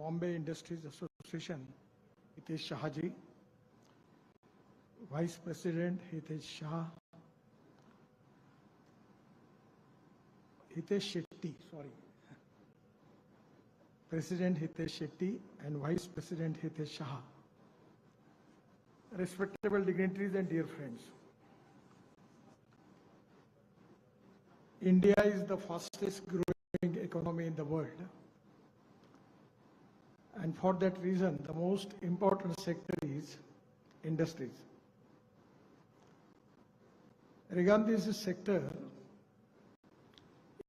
Bombay Industries Association, Hitesh Shahaji, Vice President Hitesh Shah, Hitesh Shetty, sorry, President Hitesh Shetty and Vice President Hitesh Shah, respectable dignitaries and dear friends. India is the fastest growing economy in the world. And for that reason, the most important sector is industries. Regarding this sector,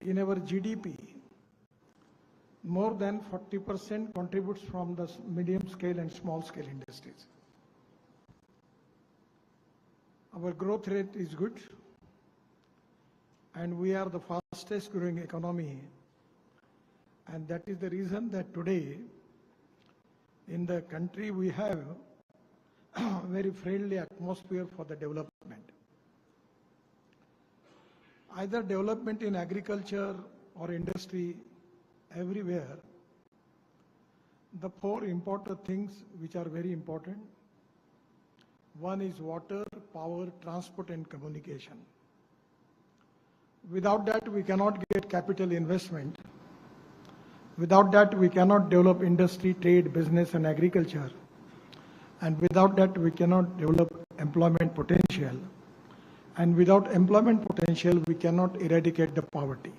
in our GDP, more than 40% contributes from the medium scale and small scale industries. Our growth rate is good, and we are the fastest growing economy. And that is the reason that today in the country we have a very friendly atmosphere for the development. Either development in agriculture or industry, everywhere, the four important things which are very important. One is water, power, transport and communication. Without that, we cannot get capital investment. Without that, we cannot develop industry, trade, business and agriculture. And without that, we cannot develop employment potential. And without employment potential, we cannot eradicate the poverty.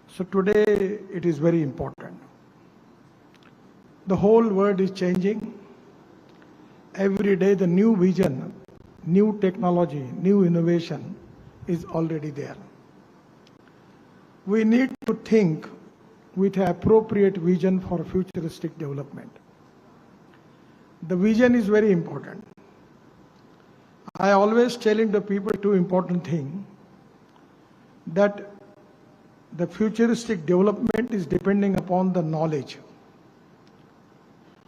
So today, it is very important. The whole world is changing. Every day, the new vision, new technology, new innovation is already there. We need to think with an appropriate vision for futuristic development. The vision is very important. I always telling the people two important things, that the futuristic development is depending upon the knowledge.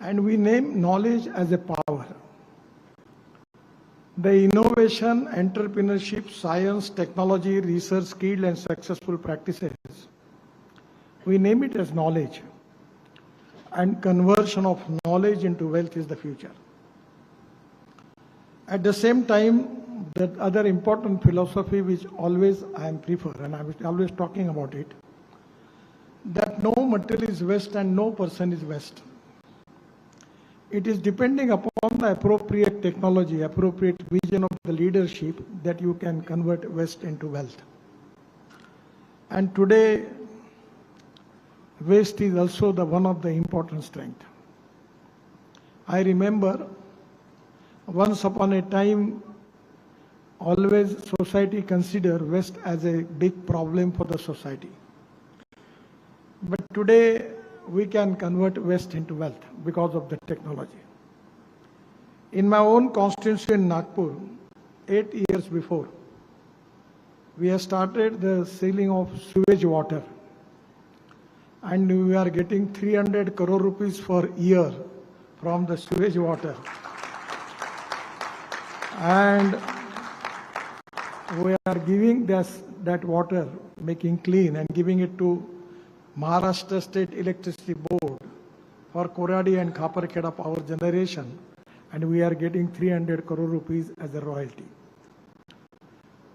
And we name knowledge as a power. The innovation, entrepreneurship, science, technology, research, skill and successful practices, we name it as knowledge. And conversion of knowledge into wealth is the future. At the same time, the other important philosophy which always I am prefer, and I am always talking about it, that no material is waste and no person is waste. It is depending upon the appropriate technology, appropriate vision of the leadership that you can convert waste into wealth. And today, waste is also one of the important strengths. I remember once upon a time, always society considered waste as a big problem for the society. But today, we can convert waste into wealth because of the technology. In my own constituency in Nagpur, 8 years before, we have started the selling of sewage water. And we are getting 300 crore rupees per year from the sewage water. And we are giving that water, making clean and giving it to Maharashtra State Electricity Board for Koradi and Khaparkheda power generation, and we are getting 300 crore rupees as a royalty.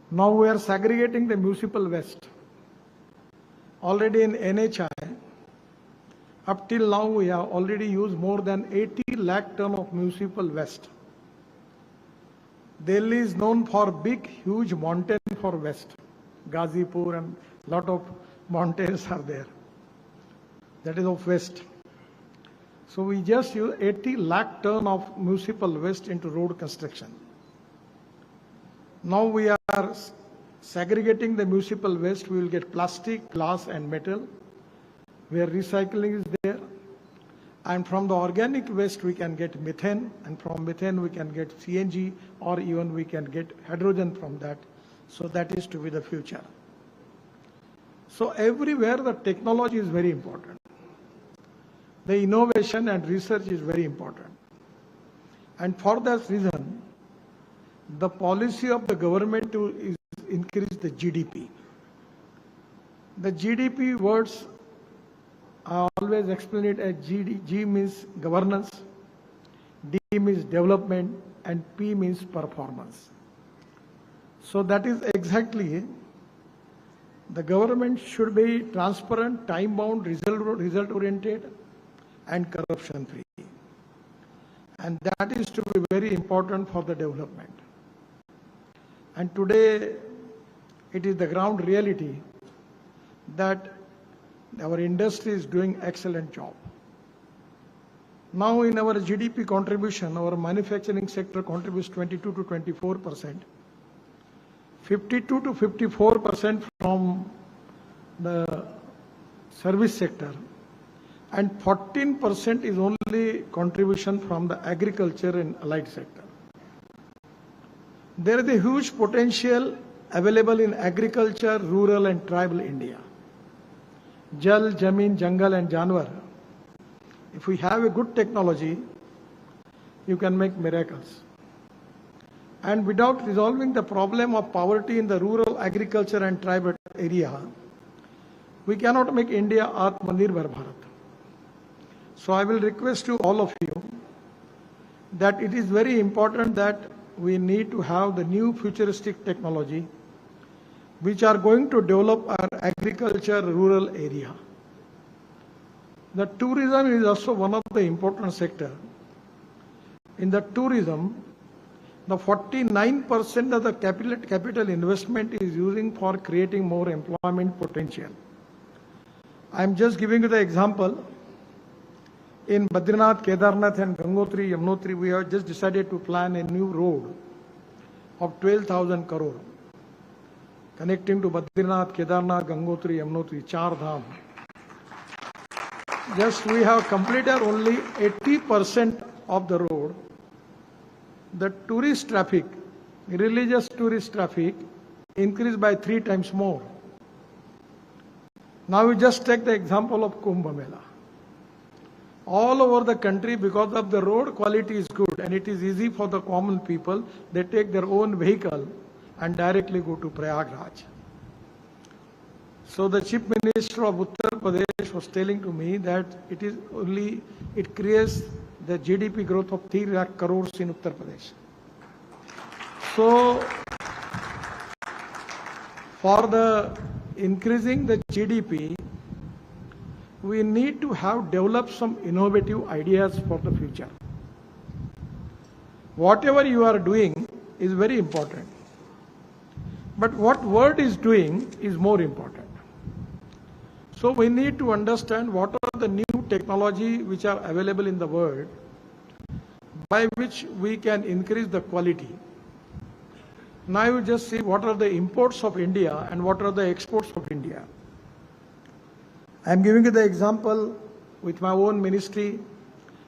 Now we are segregating the municipal waste. Already in NHI, up till now we have already used more than 80 lakh ton of municipal waste. Delhi is known for big, huge mountain for waste. Ghazipur and lot of mountains are there. That is of waste. So we just use 80 lakh ton of municipal waste into road construction. Now we are segregating the municipal waste. We will get plastic, glass and metal, where recycling is there. And from the organic waste we can get methane, and from methane we can get CNG, or even we can get hydrogen from that. So that is to be the future. So everywhere the technology is very important. The innovation and research is very important. And for that reason, the policy of the government is increase the GDP. The GDP words I always explain it as GD. G means governance, D means development, and P means performance. So that is exactly, the government should be transparent, time-bound, result-oriented, and corruption-free. And that is to be very important for the development. And today, it is the ground reality that our industry is doing excellent job. Now in our GDP contribution, our manufacturing sector contributes 22 to 24%, 52 to 54% from the service sector, and 14% is only contribution from the agriculture and allied sector. There is a huge potential available in agriculture, rural and tribal India. Jal, Jameen, Jungle and Janwar. If we have a good technology, you can make miracles. And without resolving the problem of poverty in the rural agriculture and tribal area, we cannot make India Atmanirbhar Bharat. So I will request to all of you that it is very important that we need to have the new futuristic technology which are going to develop our agriculture rural area. The tourism is also one of the important sector. In the tourism, the 49% of the capital investment is using for creating more employment potential. I am just giving you the example. In Badrinath, Kedarnath and Gangotri, Yamunotri, we have just decided to plan a new road of 12,000 crore connecting to Badrinath, Kedarnath, Gangotri, Yamunotri, Char Dham. Just we have completed only 80% of the road. The tourist traffic, religious tourist traffic, increased by 3 times more. Now we just take the example of Kumbh Mela. All over the country, because of the road quality is good and it is easy for the common people, they take their own vehicle and directly go to Prayagraj. So the Chief Minister of Uttar Pradesh was telling to me that it creates the GDP growth of 3 lakh crores in Uttar Pradesh. So for the increasing the GDP, we need to have developed some innovative ideas for the future. Whatever you are doing is very important. But what world is doing is more important. So we need to understand what are the new technology which are available in the world by which we can increase the quality. Now you just see what are the imports of India and what are the exports of India. I am giving you the example with my own ministry,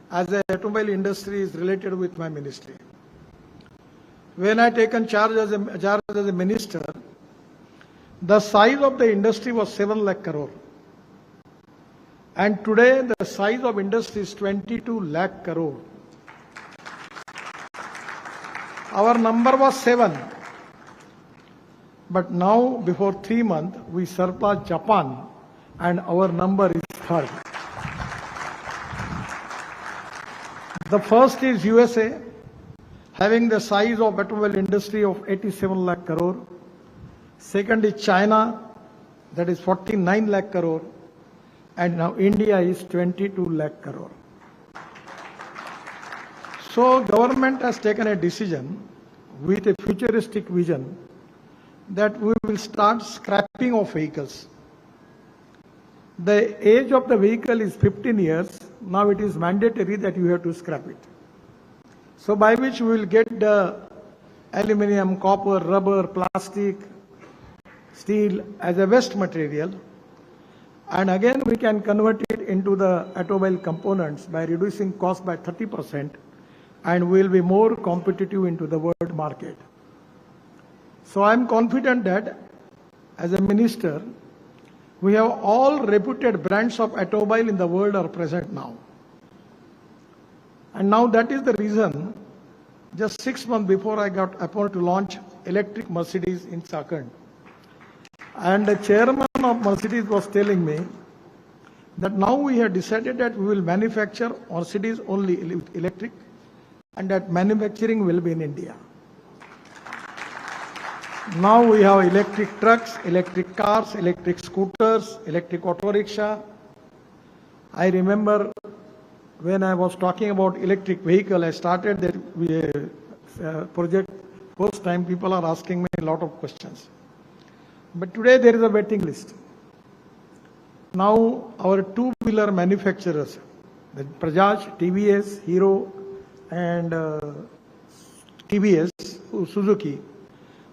as the automobile industry is related with my ministry. When I taken charge as a minister, the size of the industry was 7 lakh crore. And today the size of industry is 22 lakh crore. Our number was 7. But now, before 3 months, we surpassed Japan and our number is 3rd. The first is USA, having the size of automobile industry of 87 lakh crore. Second is China, that is 49 lakh crore. And now India is 22 lakh crore. So government has taken a decision with a futuristic vision that we will start scrapping of vehicles. The age of the vehicle is 15 years. Now it is mandatory that you have to scrap it. So by which we will get the aluminium, copper, rubber, plastic, steel as a waste material. And again we can convert it into the automobile components by reducing cost by 30%, and we will be more competitive into the world market. So I am confident that as a minister, we have all reputed brands of automobile in the world are present now. And now that is the reason, just 6 months before I got appointed to launch electric Mercedes in Chakan. And the chairman of Mercedes was telling me that now we have decided that we will manufacture Mercedes only electric, and that manufacturing will be in India. Now we have electric trucks, electric cars, electric scooters, electric auto rickshaw. I remember when I was talking about electric vehicle, I started that project. First time people are asking me a lot of questions. But today there is a waiting list. Now our two-wheeler manufacturers, the Bajaj, TVS, Hero and TVS, Suzuki,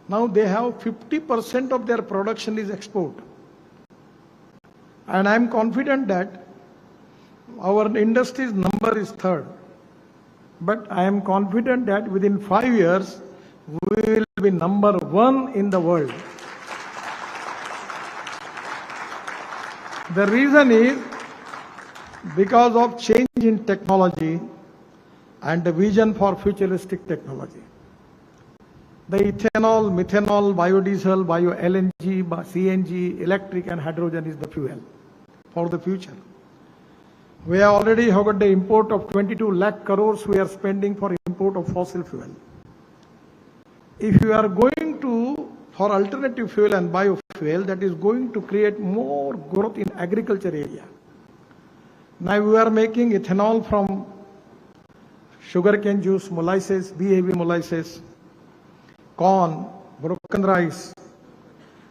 now they have 50% of their production is export. And I am confident that our industry's number is third. But I am confident that within 5 years, we will be number one in the world. The reason is because of change in technology and the vision for futuristic technology. The ethanol, methanol, biodiesel, bio-LNG, CNG, electric and hydrogen is the fuel for the future. We have already got the import of 22 lakh crores we are spending for import of fossil fuel. If you are going for alternative fuel and biofuel, that is going to create more growth in agriculture area. Now we are making ethanol from sugarcane juice, molasses, BAV molasses, corn, broken rice.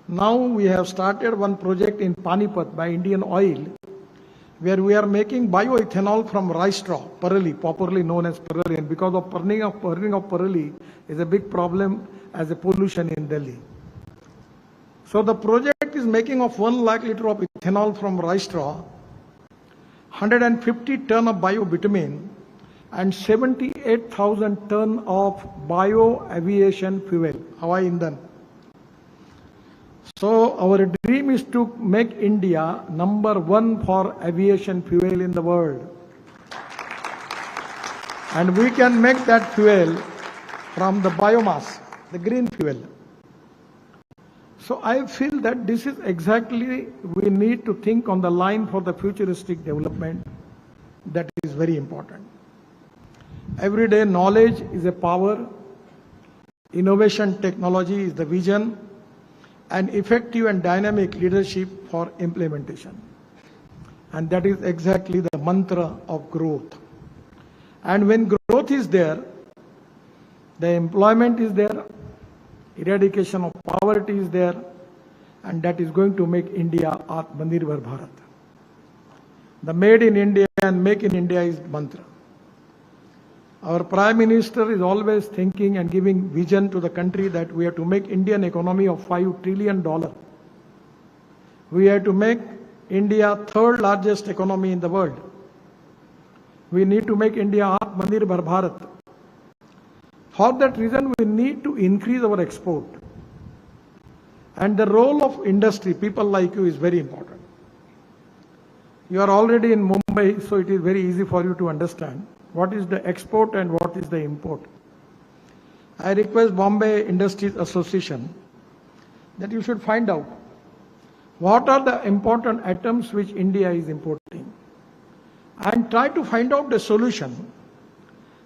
Now we have started one project in Panipat by Indian Oil, where we are making bioethanol from rice straw, parali, popularly known as parali. And because of burning of parali is a big problem as a pollution in Delhi. So the project is making of 1 lakh liter of ethanol from rice straw, 150 ton of biobitumen, and 78,000 ton of bio-aviation fuel, Hawaii Indan. So our dream is to make India number one for aviation fuel in the world. And we can make that fuel from the biomass, the green fuel. So I feel that this is exactly, we need to think on the line for the futuristic development. That is very important. Everyday knowledge is a power, innovation technology is the vision, and effective and dynamic leadership for implementation. And that is exactly the mantra of growth. And when growth is there, the employment is there, eradication of poverty is there, and that is going to make India Atmanirbhar Bharat. The made in India and make in India is mantra. Our Prime Minister is always thinking and giving vision to the country that we have to make Indian economy of $5 trillion. We have to make India third largest economy in the world. We need to make India Atmanirbhar Bharat. For that reason, we need to increase our export. And the role of industry, people like you, is very important. You are already in Mumbai, so it is very easy for you to understand what is the export and what is the import. I request Bombay Industries Association that you should find out what are the important items which India is importing and try to find out the solution,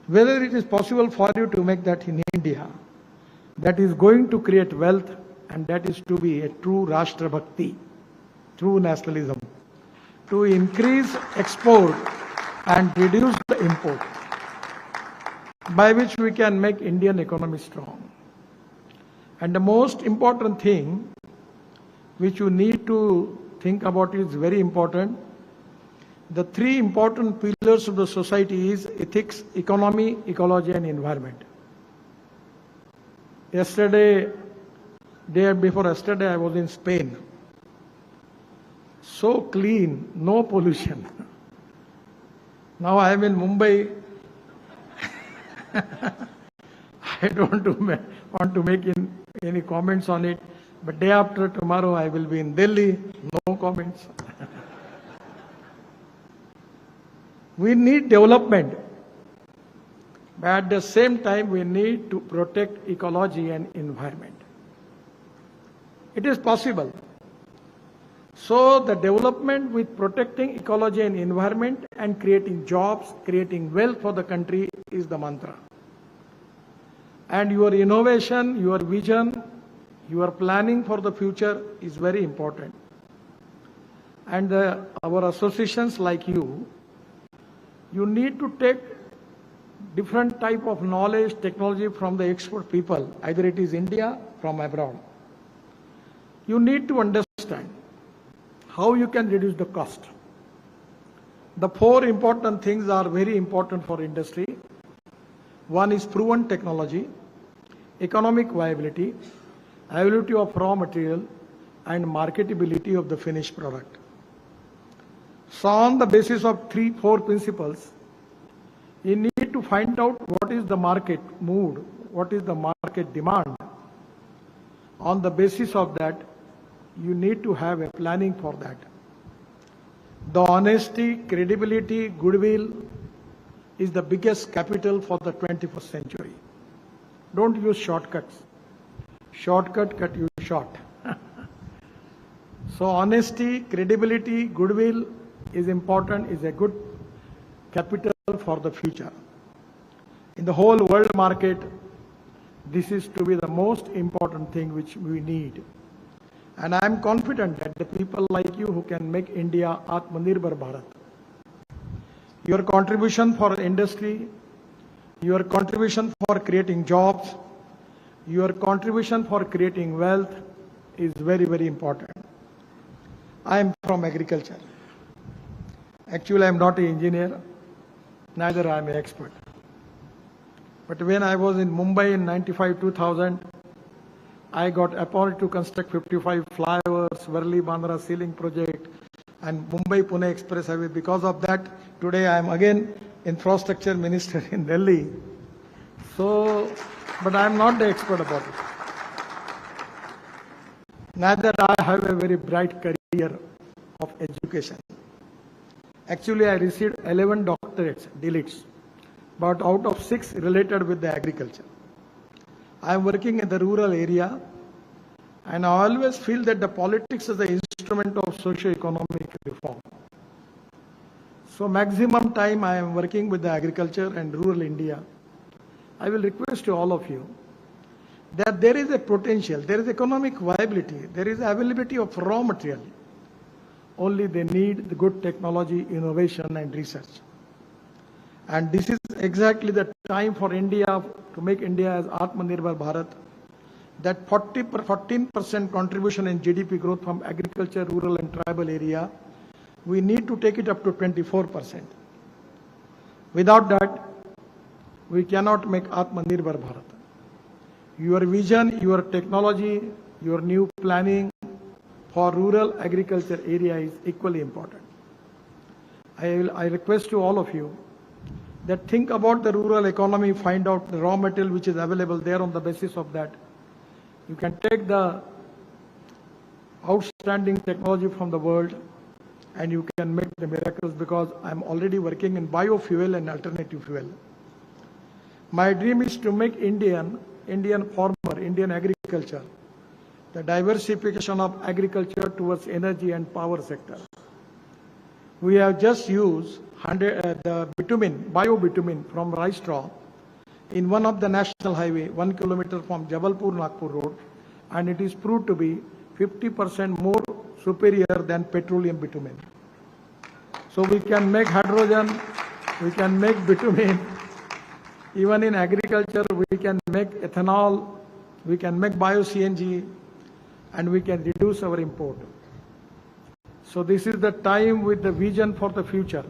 whether it is possible for you to make that in India, that is going to create wealth, and that is to be a true Rashtra Bhakti, true nationalism, to increase export and reduce the import, by which we can make Indian economy strong. And the most important thing which you need to think about is very important. The three important pillars of the society is ethics, economy, ecology and environment. Yesterday, day before yesterday, I was in Spain. So clean, no pollution. Now I am in Mumbai. I don't want to make any comments on it. But day after tomorrow, I will be in Delhi. No comments. We need development. But at the same time, we need to protect ecology and environment. It is possible. So the development with protecting ecology and environment and creating jobs, creating wealth for the country is the mantra. And your innovation, your vision, your planning for the future is very important. And our associations like you need to take different type of knowledge, technology from the expert people, either it is India, from abroad. You need to understand how you can reduce the cost. The four important things are very important for industry. One is proven technology, economic viability, availability of raw material, and marketability of the finished product. So on the basis of 3-4 principles, you need to find out what is the market mood, what is the market demand. On the basis of that, you need to have a planning for that. The honesty, credibility, goodwill is the biggest capital for the 21st century. Don't use shortcuts. Shortcut cut you short. So honesty, credibility, goodwill is important, is a good capital for the future. In the whole world market, this is to be the most important thing which we need. And I am confident that the people like you who can make India Atmanirbhar Bharat. Your contribution for industry, your contribution for creating jobs, your contribution for creating wealth is very, very important. I am from agriculture. Actually, I am not an engineer, neither I am an expert. But when I was in Mumbai in 95-2000, I got appointed to construct 55 flyovers, Worli-Bandra ceiling project, and Mumbai-Pune Express Highway. Because of that, today I am again infrastructure minister in Delhi. So, but I am not the expert about it. Neither I have a very bright career of education. Actually, I received 11 doctorates, DLITs, but out of 6 related with the agriculture. I am working in the rural area, and I always feel that the politics is the instrument of socio-economic reform. So maximum time I am working with the agriculture and rural India. I will request to all of you that there is a potential, there is economic viability, there is availability of raw material. Only they need the good technology, innovation and research. And this is exactly the time for India to make India as Atmanirbhar Bharat. That 14% contribution in GDP growth from agriculture, rural and tribal area, we need to take it up to 24%. Without that, we cannot make Atmanirbhar Bharat. Your vision, your technology, your new planning for rural agriculture area is equally important. I request to all of you that think about the rural economy, find out the raw material which is available there. On the basis of that, you can take the outstanding technology from the world and you can make the miracles, because I'm already working in biofuel and alternative fuel. My dream is to make Indian farmer, Indian agriculture, the diversification of agriculture towards energy and power sector. We have just used the bitumen, bio-bitumen from rice straw in one of the national highway, 1 kilometer from Jabalpur-Nagpur road, and it is proved to be 50% more superior than petroleum bitumen. So we can make hydrogen, we can make bitumen, even in agriculture we can make ethanol, we can make bio-CNG, and we can reduce our import. So this is the time with the vision for the future.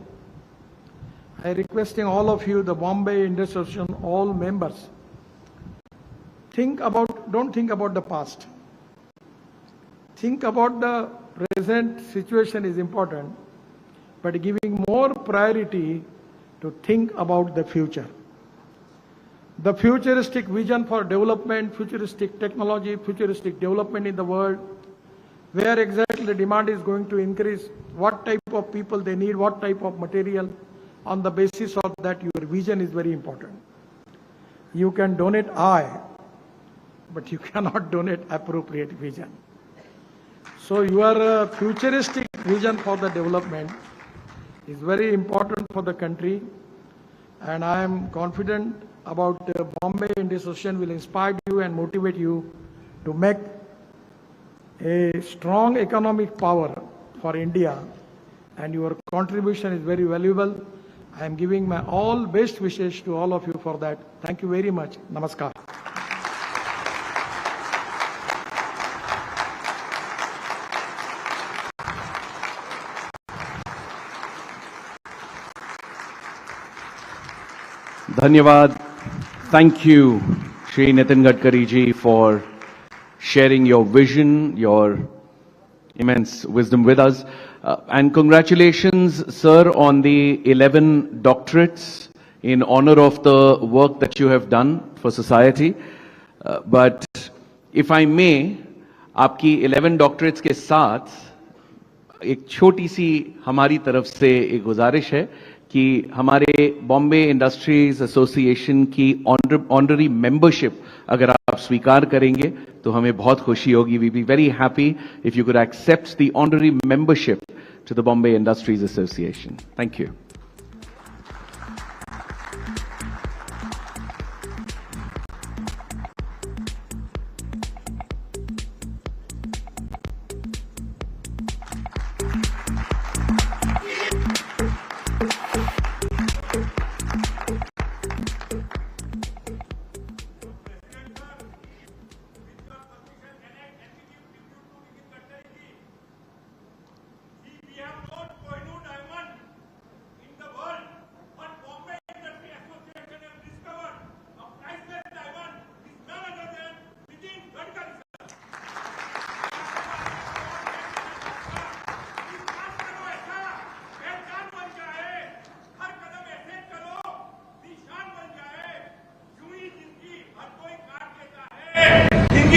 I requesting all of you, the Bombay Industry Association, all members, don't think about the past. Think about the present situation is important, but giving more priority to think about the future. The futuristic vision for development, futuristic technology, futuristic development in the world, where exactly the demand is going to increase, what type of people they need, what type of material. On the basis of that, your vision is very important. You can donate I, but you cannot donate appropriate vision. So your futuristic vision for the development is very important for the country, and I am confident about Bombay India Association will inspire you and motivate you to make a strong economic power for India, and your contribution is very valuable. I am giving my all best wishes to all of you for that. Thank you very much. Namaskar. Dhanyavad. Thank you, Shri Nitin Gadkari ji, for sharing your vision, your immense wisdom with us. And congratulations, sir, on the 11 doctorates in honor of the work that you have done for society. But if I may, आपकी 11 doctorates के साथ एक छोटी सी हमारी तरफ से एक गुजारिश है कि हमारे बॉम्बे इंडस्ट्रीज एसोसिएशन की ऑनररी मेंबरशिप अगर आप स्वीकार करेंगे तो हमें बहुत खुशी होगी. We be very happy if you could accept the honorary membership to the Bombay industries association. Thank you.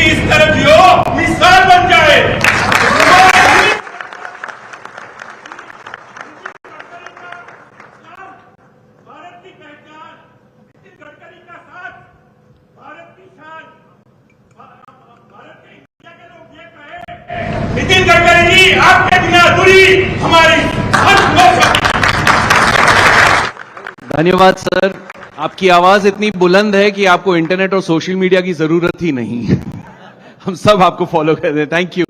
इस तरफ जो मिसाल बन जाए. भारत की पहचान, नितिन गडकरी का साथ, भारत की शान, भारत के इंडिया के लोग ये कहे, नितिन गडकरी जी आपके बिना अधूरी हमारी धन्यवाद सर. आपकी आवाज इतनी बुलंद है कि आपको इंटरनेट और सोशल मीडिया की जरूरत ही नहीं. हम सब आपको फॉलो करते हैं. Thank you.